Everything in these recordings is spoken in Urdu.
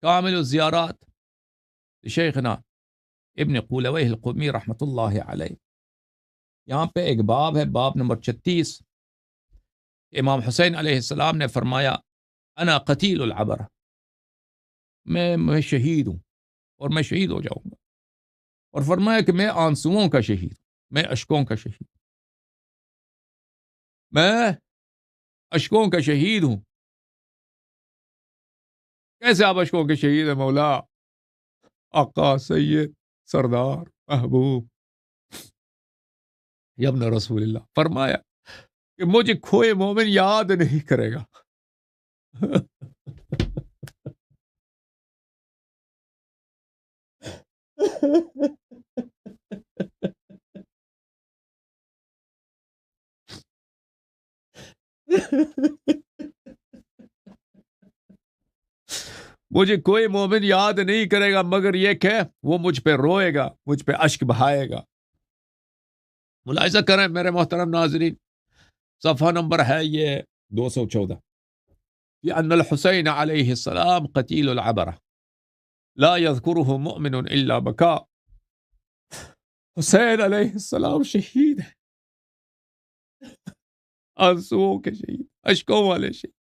کامل الزیارات شیخنا ابن قولویہ القمی رحمۃ اللہ علیہ. یہاں پہ ایک باب ہے، باب نمبر 36. امام حسین علیہ السلام نے فرمایا انا قتیل العبر، میں شہید ہوں اور میں شہید ہو جاؤں گا. اور فرمایا کہ میں آنسوؤں کا شہید، میں اشکوں کا شہید، میں اشکوں کا شہید ہوں. کیسے آپ اشکوں کے شہید ہیں مولا؟ آقا، سید، سردار، محبوب ابن رسول اللہ فرمایا کہ مجھے کھوئے مومن یاد نہیں کرے گا. مجھے کوئی مومن یاد نہیں کرے گا مگر یہ کہ وہ مجھ پہ روئے گا، مجھ پہ اشک بہائے گا. ملاحظہ کریں میرے محترم ناظرین، صفحہ نمبر ہے یہ 214. ان الحسین علیہ السلام قتیل العبرہ لا يذكره مؤمن الا بكاء. حسین علیہ السلام شہید ہے، آنسوؤں کے شہید، اشکوں والے شہید.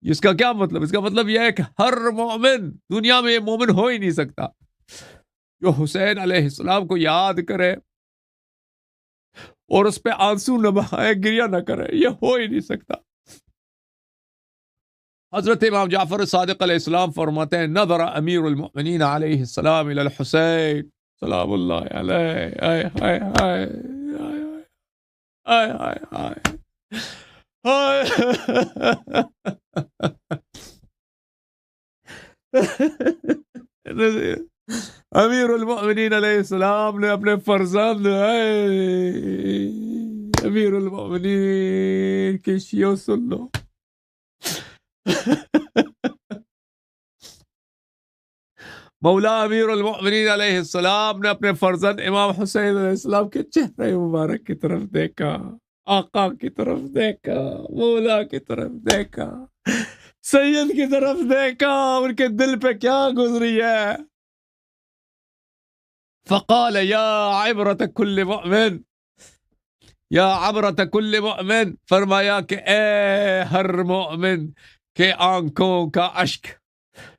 اس کا کیا مطلب؟ اس کا مطلب یہ ہے کہ ہر مومن، دنیا میں یہ مومن ہو ہی نہیں سکتا جو حسین علیہ السلام کو یاد کرے اور اس پہ آنسو نہ بہائے، گریہ نہ کرے، یہ ہو ہی نہیں سکتا. حضرت امام جعفر صادق علیہ السلام فرماتے ہیں نظر امیر المؤمنین علیہ السلام الی الحسین سلام اللہ علیہ. آئے ہائے ہائے آئے ہائے ہائے امیر المؤمنین علیہ السلام نے اپنے فرزند امیر المؤمنین کی شیعہ سن لو. مولا امیر المؤمنین علیہ السلام نے اپنے فرزند امام حسین علیہ السلام کے چہرے مبارک کی طرف دیکھا، آقا کی طرف دیکھا، مولا کی طرف دیکھا، سید کی طرف دیکھا، ان کے دل پہ کیا گزری ہے. فقال یا عبرت کل مؤمن، یا عبرت کل مؤمن، فرمایا کہ اے ہر مؤمن کے آنکھوں کا اشک،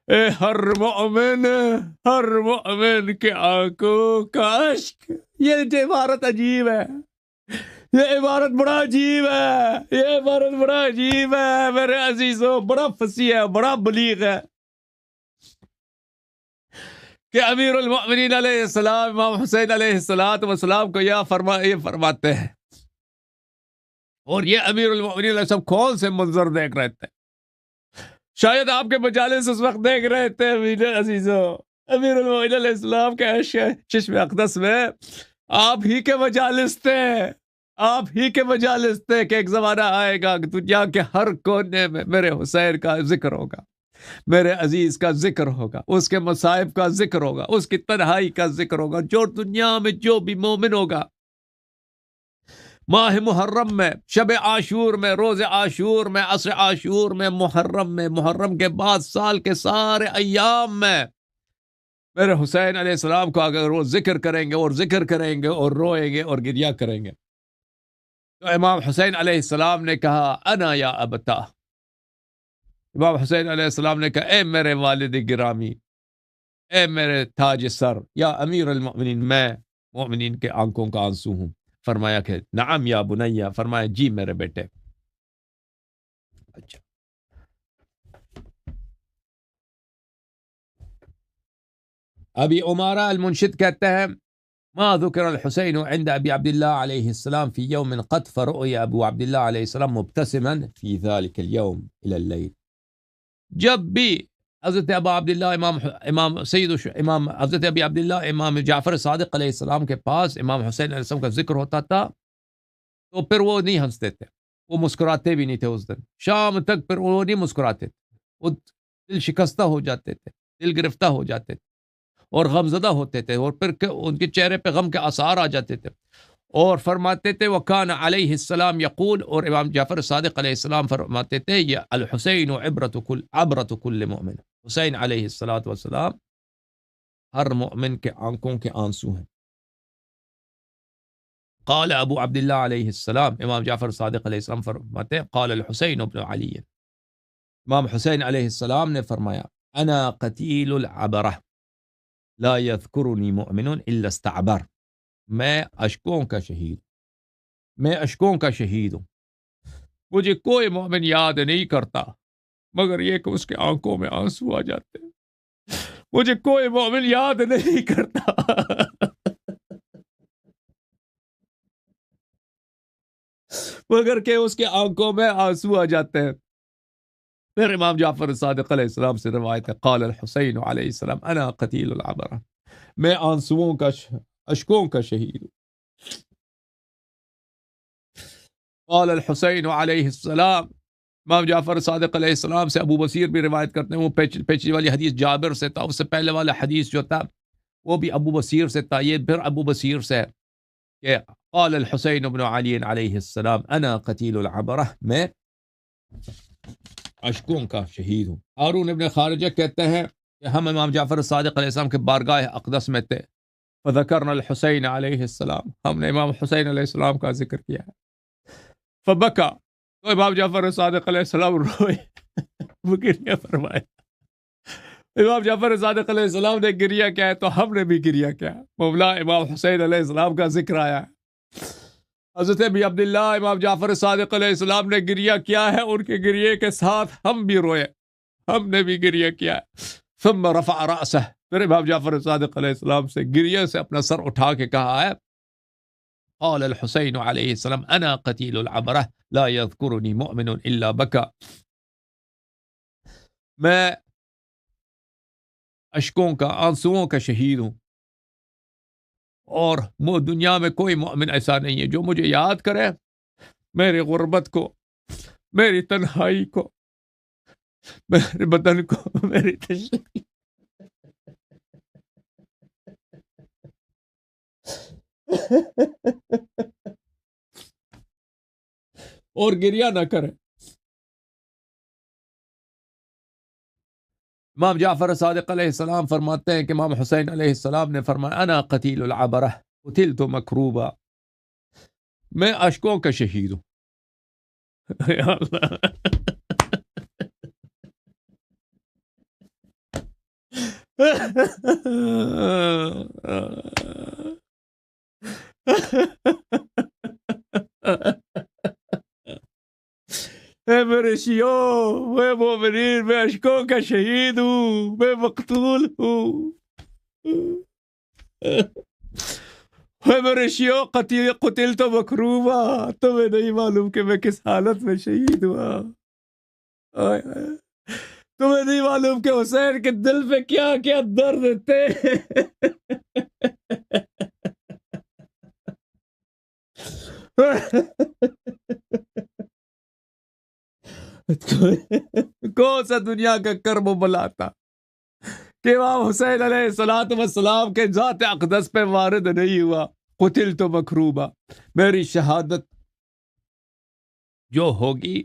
اے ہر مومن کے آنکھوں کا اشک. یہ عبارت عجیب ہے، یہ عبارت بڑا عجیب ہے، یہ عبارت بڑا عجیب ہے میرے عزیزوں، بڑا فصیح ہے، بڑا بلیغ ہے کہ امیر المؤمنین علیہ السلام امام حسین علیہ السلام کو یہ فرماتے ہیں. اور یہ امیر المؤمنین علیہ السلام کون سے منظر دیکھ رہے تھے؟ شاید آپ کے مجالس اس وقت دیکھ رہے تھے میرے عزیزوں، امیر المؤمنین علیہ السلام کے چشم اقدس میں آپ ہی کے مجالس تھے، آپ ہی کے مجالس تھے کہ ایک زمانہ آئے گا کہ دنیا کے ہر کونے میں میرے حسین کا ذکر ہوگا، میرے عزیز کا ذکر ہوگا، اس کے مصائب کا ذکر ہوگا، اس کی تنہائی کا ذکر ہوگا. جو دنیا میں جو بھی مومن ہوگا ماہ محرم میں، شب عاشور میں، روز عاشور میں، عصر عاشور میں، محرم کے بعد سال کے سارے ایام میں میرے حسین علیہ السلام کو اگر وہ ذکر کریں گے اور ذکر کریں گے اور روئیں گے اور گریہ کریں گے تو امام حسین علیہ السلام نے کہا انا یا ابتا، امام حسین علیہ السلام نے کہا اے میرے والد گرامی، اے میرے تاج سر، یا امیر المؤمنین، میں مومنین کے آنکھوں کا آنسو ہوں. فرمایا کہ نعم یا بنیا، فرمایا جی میرے بیٹے. اچھا، ابی عمارہ المنشد کہتے ہیں ما ذکر الحسین عند ابی عبداللہ علیہ السلام فی یوم قط فرؤی ابو عبداللہ علیہ السلام مبتسما فی ذلك اليوم الى اللیل. جب بھی حضرت ابا عبداللہ امام حضرت ابی عبداللہ امام جعفر صادق علیہ السلام کے پاس امام حسین علیہ السلام کا ذکر ہوتا تھا تو پھر وہ نہیں ہنستے تھے، وہ مسکراتے بھی نہیں تھے. اس دن شام تک پھر وہ نہیں مسکراتے تھے، وہ دل شکستہ ہو جاتے تھے، دل گرفتہ ہو جاتے تھے اور غمزدہ ہوتے تھے، اور پھر ان کے چہرے پہ غم کے آثار آ جاتے تھے. اور فرماتے تھے وکان علیہ السلام یقول، اور امام جعفر صادق علیہ السلام فرماتے تھے یہ الحسین عبرت کل مؤمن، حسین علیہ الصلوۃ والسلام ہر مومن کے آنکھوں کے آنسو ہیں. قال ابو عبداللہ علیہ السلام، امام جعفر صادق علیہ السلام فرماتے ہیں، قال الحسین ابن علی، امام حسین علیہ السلام نے فرمایا، انا قتیل العبرہ لا یذکرنی مؤمن الا استعبر، میں اشکوں کا شہید، میں اشکوں کا شہید ہوں، مجھے کوئی مومن یاد نہیں کرتا مگر یہ کہ اس کے آنکھوں میں آنسو آ جاتے ہیں. مجھے کوئی مومن یاد نہیں کرتا مگر کہ اس کے آنکھوں میں آنسو آ جاتے ہیں. پھر امام جعفر صادق علیہ السلام سے روایت ہے، قال الحسین علیہ السلام انا قتیل العبرہ، میں آنسوؤں کا اشکوں کا شہید ہوں. قال الحسین علیہ السلام، امام جعفر صادق علیہ السلام سے ابو بصیر بھی روایت کرتے ہیں، وہ پیچھے والی حدیث جابر سے تھا، اس سے پہلے والا حدیث جو تھا وہ بھی ابو بصیر سے تھا، یہ پھر ابو بصیر سے ہے کہ قال الحسین ابن علی علیہ السلام انا قتیل العبرہ، میں اشکوں کا شہید ہوں. ہارون ابن خارجہ کہتے ہیں کہ ہم امام جعفر صادق علیہ السلام کے بارگاہ اقدس میں تھے، فذکرنا الحسین علیہ السلام، ہم نے امام حسین علیہ السلام کا ذکر کیا ہے. فبکا، تو امام جعفر صادق علیہ السلام روئے، وہ گریہ فرمایا. امام جعفر صادق علیہ السلام نے گریہ کیا ہے تو ہم نے بھی گریہ کیا. مولا امام حسین علیہ السلام کا ذکر آیا ہے. حضرت ابی عبداللہ امام جعفر صادق علیہ السلام نے گریہ کیا ہے، ان کے گریہ کے ساتھ ہم بھی روئے، ہم نے بھی گریہ کیا ہے. ثم رفع رأسہ، پھر امام جعفر صادق علیہ السلام سے گریہ سے اپنا سر اٹھا کے کہا ہے، قال الحسین علیہ السلام انا قتیل العبرہ لا یذکرنی مؤمن الا بکا، میں اشکوں کا، آنسوؤں کا شہید ہوں، اور دنیا میں کوئی مومن ایسا نہیں ہے جو مجھے یاد کرے، میرے غربت کو، میری تنہائی کو، میرے بدن کو، میری تشریح اور گریہ نہ کرے. امام جعفر صادق علیہ السلام فرماتے ہیں کہ امام حسین علیہ السلام نے فرمایا، انا قتیل العبرہ قتلت مکروبا، میں اشکوں کا شہید ہوں. یا اللہ اے میرے شیعو، میں مومنین، میں اشکوں کا شہید ہوں، میں مقتول ہوں. اے میرے شیعو، قتل تو مکروبا، تمہیں نہیں معلوم کہ میں کس حالت میں شہید ہوا. تمہیں نہیں معلوم کہ حسین کے دل پہ کیا کیا درد تھے. کون سا دنیا کا کرم و بلا تھا کہ امام حسین علیہ السلام کے ذات اقدس پہ وارد نہیں ہوا. قتل تو مکروبا، میری شہادت جو ہوگی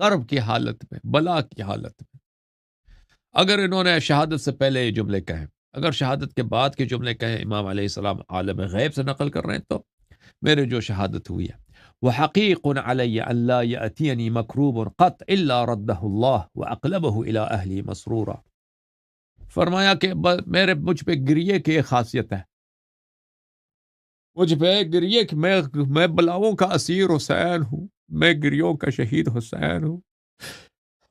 کرب کی حالت میں، بلا کی حالت میں. اگر انہوں نے شہادت سے پہلے یہ جملے کہیں، اگر شہادت کے بعد کے جملے کہیں، امام علیہ السلام عالم غیب سے نقل کر رہے ہیں، تو میرے جو شہادت ہوئی ہے، وحقیق علی ان لا یأتینی مکروب قط الا رده اللہ واقلبہ الی اہلی مسرورا. فرمایا کہ مجھ پہ گریے کی ایک خاصیت ہے، مجھ پہ گریے کہ میں بلاؤں کا اسیر حسین ہوں، میں گریوں کا شہید حسین ہوں،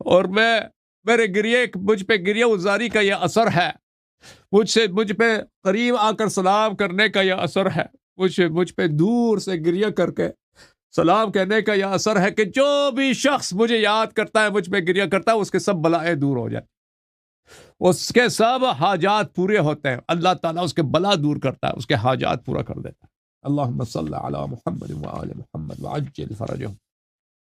اور میرے گریے، مجھ پہ گریہ وزاری کا یہ اثر ہے، مجھ پہ قریب آ کر سلام کرنے کا یہ اثر ہے، مجھ پہ دور سے گریہ کر کے سلام کہنے کا یہ اثر ہے کہ جو بھی شخص مجھے یاد کرتا ہے، مجھ پہ گریہ کرتا ہے، اس کے سب بلائیں دور ہو جائیں، اس کے سب حاجات پورے ہوتے ہیں. اللہ تعالیٰ اس کے بلا دور کرتا ہے، اس کے حاجات پورا کر دیتا ہے. اللہم صلی علی محمد وآل محمد وعجل فرجہم.